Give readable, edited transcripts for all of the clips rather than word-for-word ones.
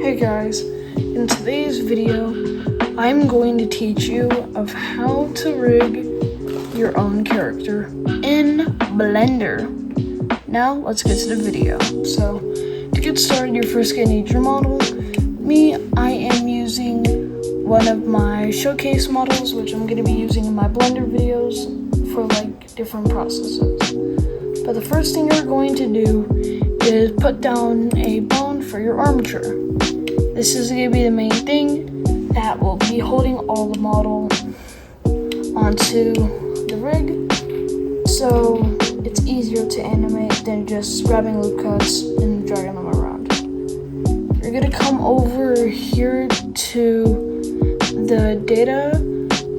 Hey guys, in today's video, I'm going to teach you of how to rig your own character in Blender. Now, let's get to the video. So, to get started, you're first going to need your model. I am using one of my showcase models, which I'm going to be using in my Blender videos for like different processes. But the first thing you're going to do is put down a bone for your armature. This is going to be the main thing that will be holding all the model onto the rig, so it's easier to animate than just grabbing loop cuts and dragging them around. You're going to come over here to the data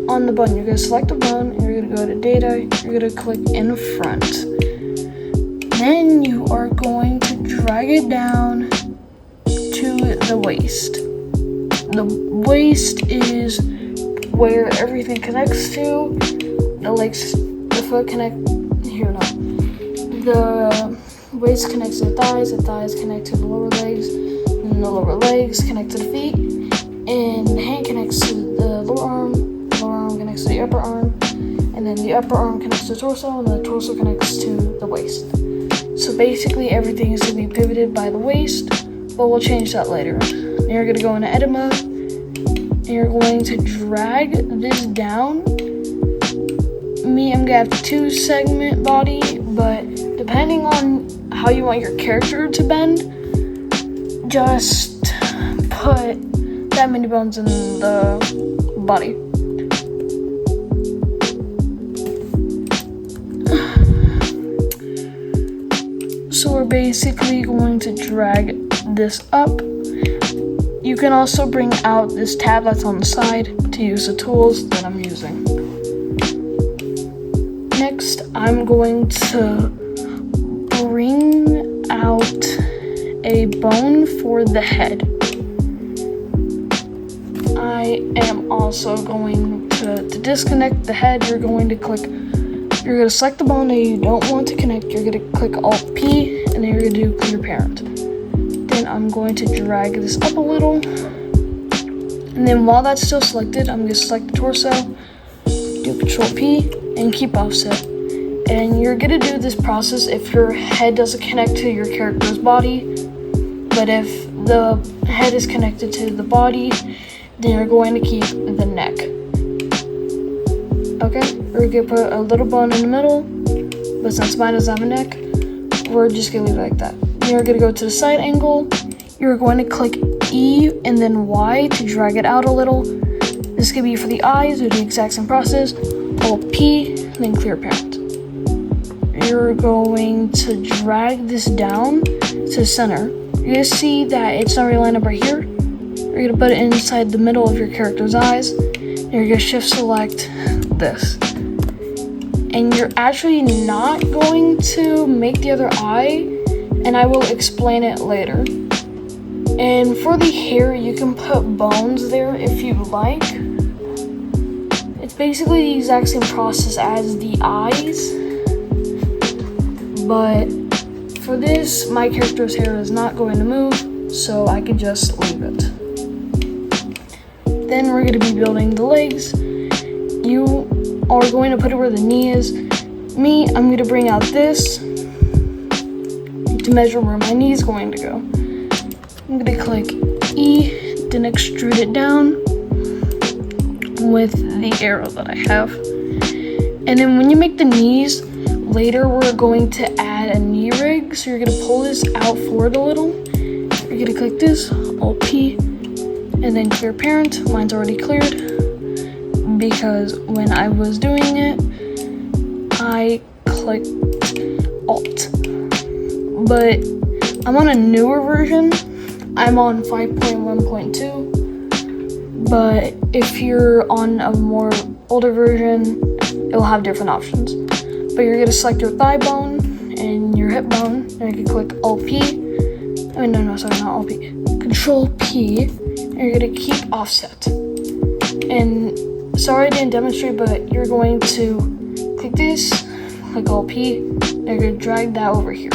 on the button. You're going to select the bone, and you're going to go to data, you're going to click in front. Then you are going to drag it down to the waist. The waist is where everything connects to. The legs, the foot connect here now. The waist connects to the thighs connect to the lower legs, and the lower legs connect to the feet, and the hand connects to the lower arm connects to the upper arm, and then the upper arm connects to the torso, and the torso connects to the waist. So basically everything is going to be pivoted by the waist, but we'll change that later. And you're going to go into edit mode, and you're going to drag this down. I'm going to have the 2-segment body, but depending on how you want your character to bend, just put that many bones in the body. So we're basically going to drag this up. You can also bring out this tab that's on the side to use the tools that I'm using. Next, I'm going to bring out a bone for the head. I am also going to disconnect the head. You're going to select the bone that you don't want to connect. You're going to click Alt P, and then you're going to do Clear Parent. Then I'm going to drag this up a little. And then while that's still selected, I'm going to select the torso, do Control P, and keep offset. And you're going to do this process if your head doesn't connect to your character's body. But if the head is connected to the body, then you're going to keep the neck. Okay, we're going to put a little bone in the middle, but since mine doesn't have a neck, we're just going to leave it like that. You're going to go to the side angle, you're going to click E and then Y to drag it out a little. This could be for the eyes, or the exact same process. Alt P, then Clear Parent. You're going to drag this down to the center. You're going to see that it's not really lined up right here. You're going to put it inside the middle of your character's eyes. And you're going to shift select this. And you're actually not going to make the other eye, and I will explain it later. And for the hair, you can put bones there if you like. It's basically the exact same process as the eyes, but for this, my character's hair is not going to move, so I can just leave it. Then we're going to be building the legs. You are going to put it where the knee is. I'm going to bring out this to measure where my knee is going to go. I'm going to click E, then extrude it down with the arrow that I have. And then when you make the knees, later we're going to add a knee rig. So you're going to pull this out forward a little. You're going to click this, Alt P, and then Clear Parent. Mine's already cleared because when I was doing it, I clicked Alt. But I'm on a newer version. I'm on 5.1.2. But if you're on a more older version, it will have different options. But you're going to select your thigh bone and your hip bone, and you can click Alt P. Not Alt P. Control P, and you're going to keep offset. And sorry I didn't demonstrate, but you're going to click this, click Alt P, and you're going to drag that over here.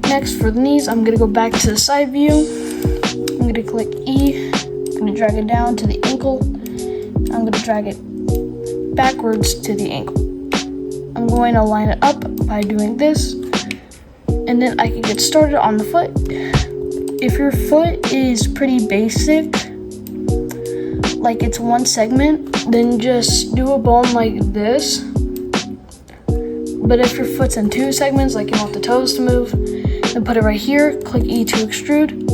Next, for the knees, I'm going to go back to the side view. I'm gonna click E, I'm gonna drag it down to the ankle, I'm gonna drag it backwards to the ankle. I'm going to line it up by doing this, and then I can get started on the foot. If your foot is pretty basic, like it's one segment, then just do a bone like this. But if your foot's in two segments, like you want the toes to move, then put it right here, click E to extrude.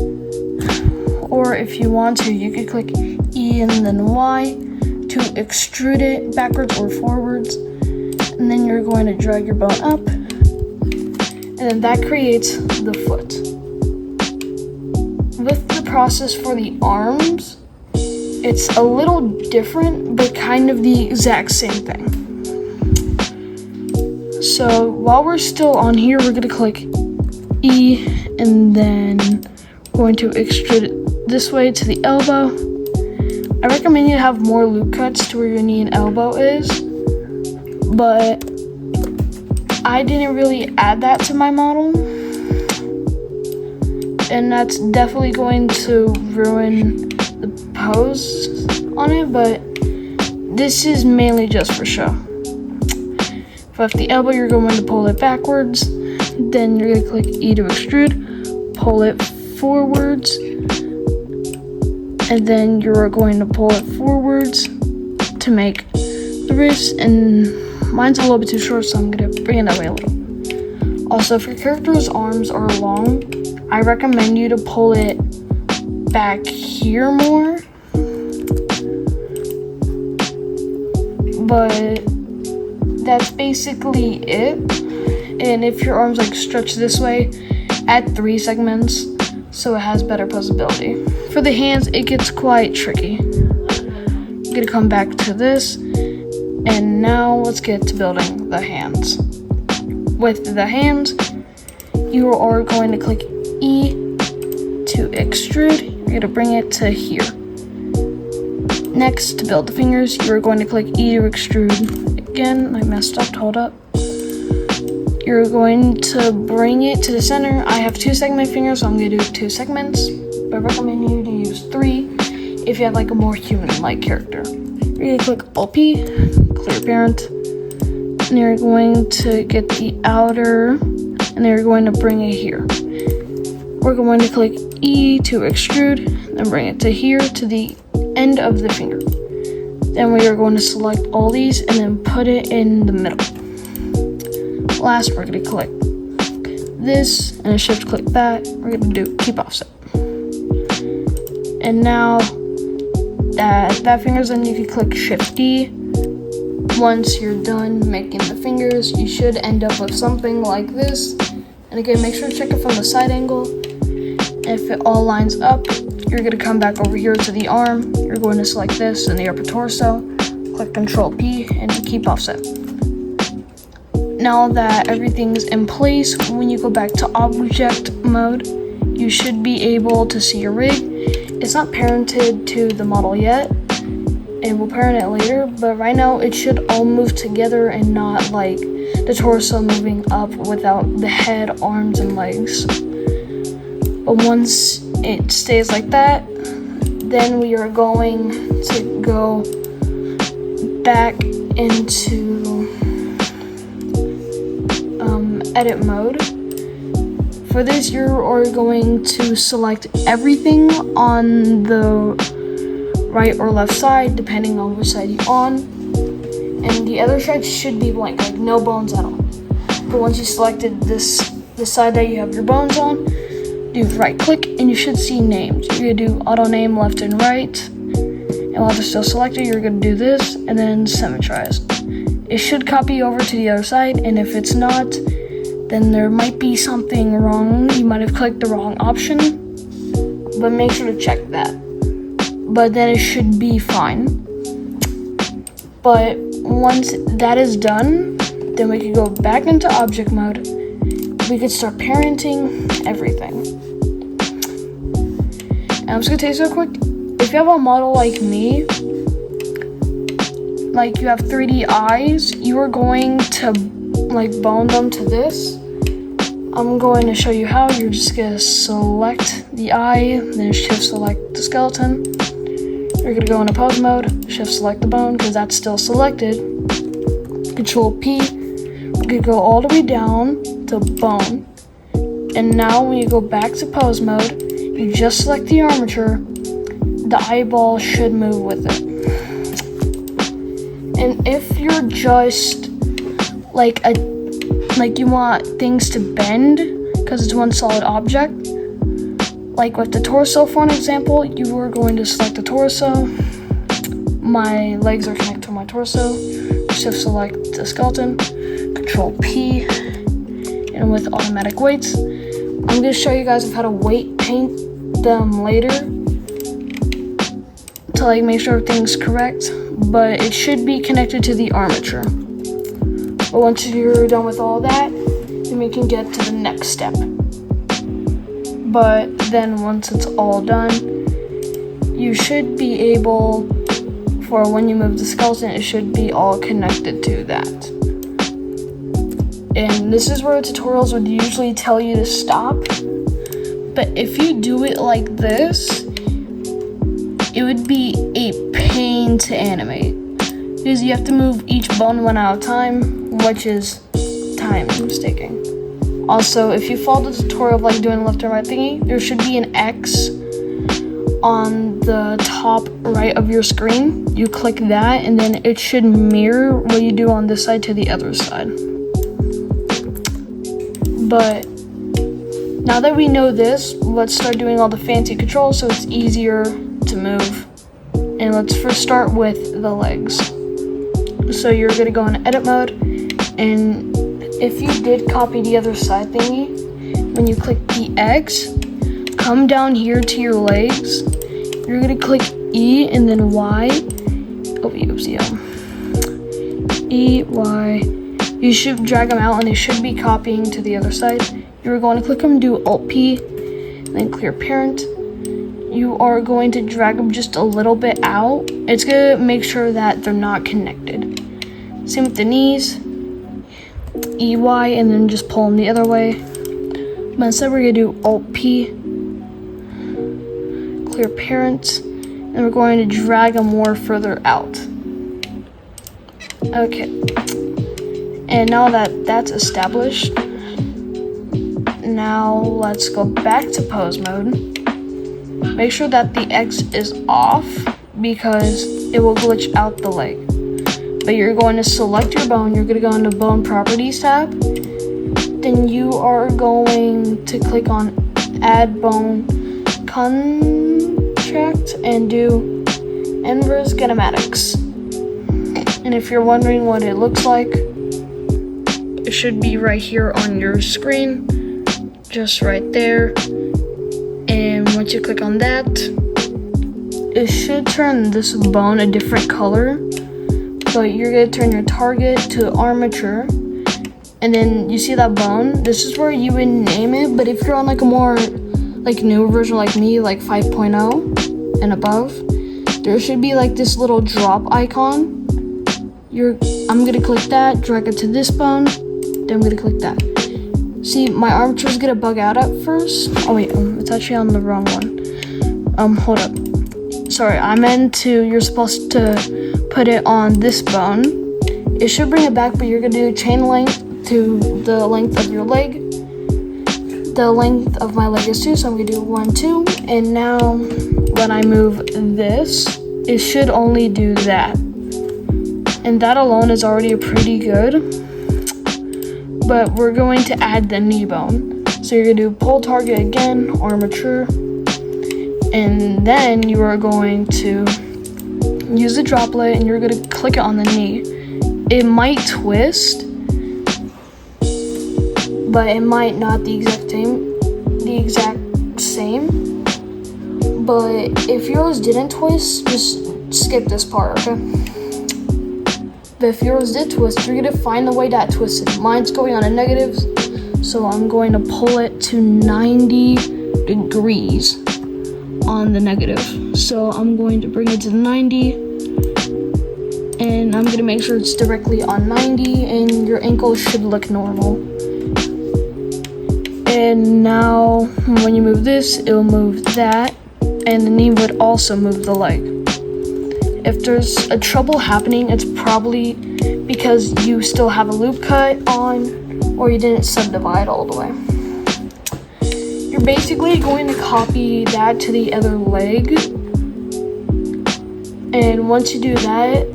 Or if you want to, you could click E and then Y to extrude it backwards or forwards. And then you're going to drag your bone up, and then that creates the foot. With the process for the arms, it's a little different, but kind of the exact same thing. So while we're still on here, we're gonna click E, and then we're going to extrude it this way to the elbow. I recommend you have more loop cuts to where your knee and elbow is, but I didn't really add that to my model, and that's definitely going to ruin the pose on it, but this is mainly just for show. For the elbow, you're going to pull it backwards, then you're going to click E to extrude, pull it forwards, and then you're going to pull it forwards to make the wrist, and mine's a little bit too short, so I'm going to bring it that way a little. Also, if your character's arms are long, I recommend you to pull it back here more, but that's basically it. And if your arms like stretch this way, add 3 segments so it has better posability. For the hands, it gets quite tricky. I'm gonna come back to this, and now let's get to building the hands. With the hands, you are going to click E to extrude. You're going to bring it to here. Next, to build the fingers, you're going to click E to extrude. Again, I messed up, hold up. You're going to bring it to the center. I have 2 segment fingers, so I'm going to do 2 segments, but I recommend you to use 3 if you have like a more human-like character. You're going to click Alt-P, clear parent, and you're going to get the outer, and then you're going to bring it here. We're going to click E to extrude, and bring it to here, to the end of the finger. Then we are going to select all these, and then put it in the middle. Last, we're going to click this, and a shift click that. We're going to do keep offset. And now that finger's done, you can click Shift D. Once you're done making the fingers, you should end up with something like this. And again, make sure to check it from the side angle. If it all lines up, you're going to come back over here to the arm. You're going to select this and the upper torso. Click Control P and keep offset. Now that everything's in place, when you go back to object mode, you should be able to see your rig. It's not parented to the model yet, and we'll parent it later, but right now it should all move together and not like the torso moving up without the head, arms, and legs. But once it stays like that, then we are going to go back into edit mode. For this, you are going to select everything on the right or left side, depending on which side you're on, and the other side should be blank, like no bones at all. But once you selected the side that you have your bones on, do right click and you should see names. You're gonna do auto name left and right, and while they're still selected, you're gonna do this and then symmetrize. It should copy over to the other side, and if it's not, then there might be something wrong. You might have clicked the wrong option, but make sure to check that. But then it should be fine. But once that is done, then we can go back into object mode. We could start parenting everything. And I'm just gonna tell you so quick, if you have a model like me, like you have 3D eyes, you are going to like bone them to this. I'm going to show you how. You're just gonna select the eye, then shift select the skeleton. You're gonna go into pose mode, shift select the bone because that's still selected. Control P. You're gonna go all the way down to bone. And now when you go back to pose mode, you just select the armature. The eyeball should move with it. And if you're just like you want things to bend because it's one solid object, like with the torso for an example, you are going to select the torso. My legs are connected to my torso. Shift select the skeleton, Control P, and with automatic weights, I'm going to show you guys how to weight paint them later to like make sure everything's correct, but it should be connected to the armature. But once you're done with all that, then we can get to the next step. But then once it's all done, you should be able, for when you move the skeleton, it should be all connected to that. And this is where tutorials would usually tell you to stop. But if you do it like this, it would be a pain to animate. Because you have to move each bone one at a time, which is time taking. Also, if you follow the tutorial of like doing left and right thingy, there should be an X on the top right of your screen. You click that and then it should mirror what you do on this side to the other side. But now that we know this, let's start doing all the fancy controls so it's easier to move. And let's first start with the legs. So you're gonna go in edit mode, and if you did copy the other side thingy, when you click the X, come down here to your legs. You're gonna click E and then Y. E, Y. You should drag them out and they should be copying to the other side. You're going to click them, do Alt P, then clear parent. You are going to drag them just a little bit out. It's gonna make sure that they're not connected. Same with the knees. EY and then just pull them the other way. But instead we're gonna do Alt P, clear parent, and we're going to drag them more further out. Okay. And now that that's established, now let's go back to pose mode. Make sure that the X is off because it will glitch out the leg. But you're going to select your bone. You're going to go into Bone Properties tab. Then you are going to click on Add Bone Contract and do Inverse Kinematics. And if you're wondering what it looks like, it should be right here on your screen, just right there. And once you click on that, it should turn this bone a different color. But you're gonna turn your target to armature, and then you see that bone. This is where you would name it. But if you're on like a more like newer version like me, like 5.0 and above, there should be like this little drop icon. I'm gonna click that, drag it to this bone, then I'm gonna click that. See, my armature is gonna bug out at first. Oh wait, it's actually on the wrong one. Hold up. Sorry, I meant to, you're supposed to put it on this bone. It should bring it back, but you're gonna do chain length to the length of your leg. The length of my leg is 2, so I'm gonna do 1, 2. And now when I move this, it should only do that. And that alone is already pretty good. But we're going to add the knee bone. So you're gonna do pull target again, armature, and then you are going to use the droplet and you're gonna click it on the knee. It might twist, but it might not the exact same. But if yours didn't twist, just skip this part, okay? But if yours did twist, you're gonna find the way that twisted. Mine's going on a negatives, so I'm going to pull it to 90 degrees on the negative. So I'm going to bring it to 90, and I'm gonna make sure it's directly on 90, and your ankle should look normal. And now when you move this, it'll move that, and then you would also move the leg. If there's a trouble happening, it's probably because you still have a loop cut on, or you didn't subdivide all the way. You're basically going to copy that to the other leg, and once you do that,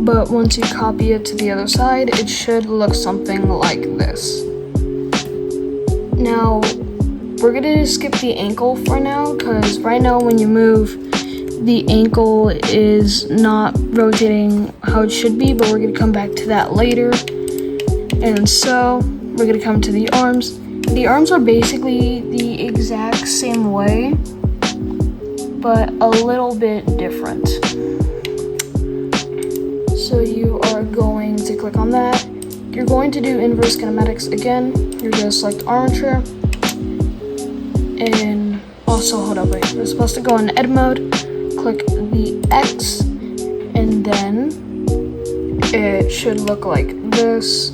but once you copy it to the other side, it should look something like this. Now, we're gonna skip the ankle for now, because right now when you move, the ankle is not rotating how it should be, but we're gonna come back to that later. And so, we're gonna come to the arms. The arms are basically the exact same way, but a little bit different. So you are going to click on that. You're going to do inverse kinematics again. You're going to select armature. And also, hold up, wait. We're supposed to go in edit mode. Click the X. And then it should look like this.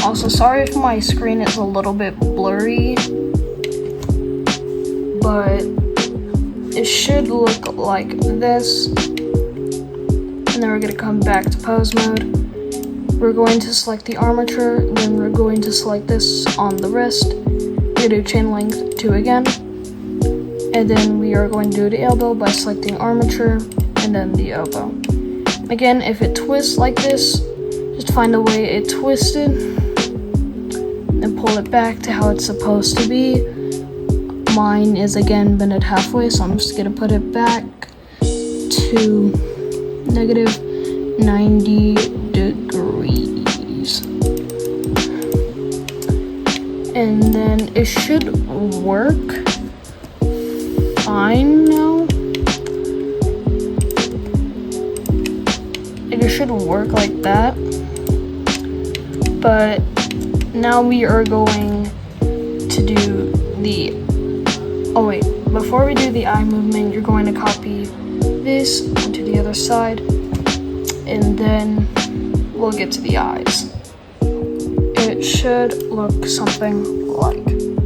Also, sorry if my screen is a little bit blurry, but it should look like this. And then we're going to come back to pose mode. We're going to select the armature, then we're going to select this on the wrist. We're going to do chain length 2 again. And then we are going to do the elbow by selecting armature and then the elbow. Again, if it twists like this, just find a way it twisted and pull it back to how it's supposed to be. Mine is again bent at halfway, so I'm just going to put it back to negative 90 degrees. And then it should work fine now. It should work like that. But now we are going to do the, oh wait, before we do the eye movement, you're going to copy this onto the other side, and then we'll get to the eyes. It should look something like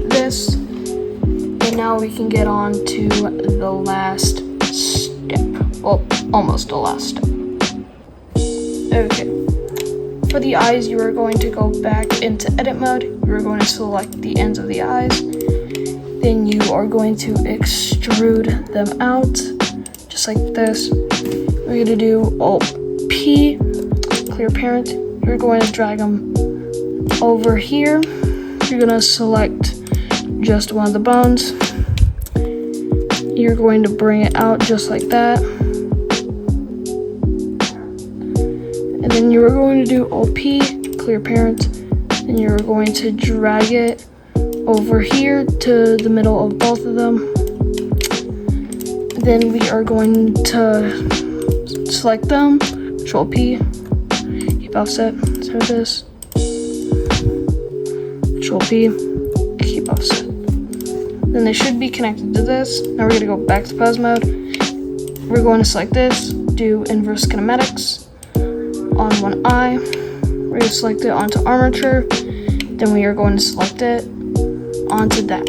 this. And now we can get on to the last step. Well, almost the last step. Okay. For the eyes, you are going to go back into edit mode. You are going to select the ends of the eyes. Then you are going to extrude them out, just like this. We're going to do Alt-P, clear parent. You're going to drag them over here. You're going to select just one of the bones. You're going to bring it out just like that. And then you're going to do Alt-P, clear parent. And you're going to drag it over here to the middle of both of them. Then we are going to select them, Control P, keep offset, so this, Control P, keep offset. Then they should be connected to this. Now we're going to go back to pose mode. We're going to select this, do inverse kinematics on one eye. We're going to select it onto armature. Then we are going to select it onto that.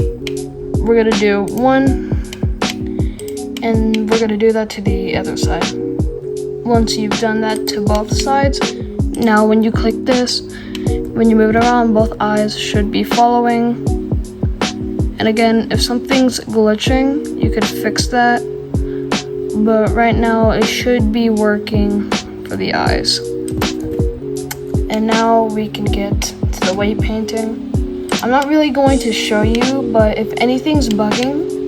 We're going to do 1. And we're going to do that to the other side. Once you've done that to both sides, now when you click this, when you move it around, both eyes should be following. And again, if something's glitching, you could fix that. But right now, it should be working for the eyes. And now we can get to the weight painting. I'm not really going to show you, but if anything's bugging,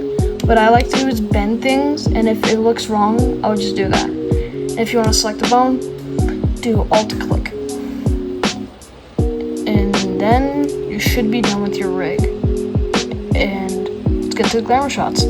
what I like to do is bend things, and if it looks wrong, I'll just do that. And if you want to select the bone, do Alt-click. And then you should be done with your rig. And let's get to the glamour shots.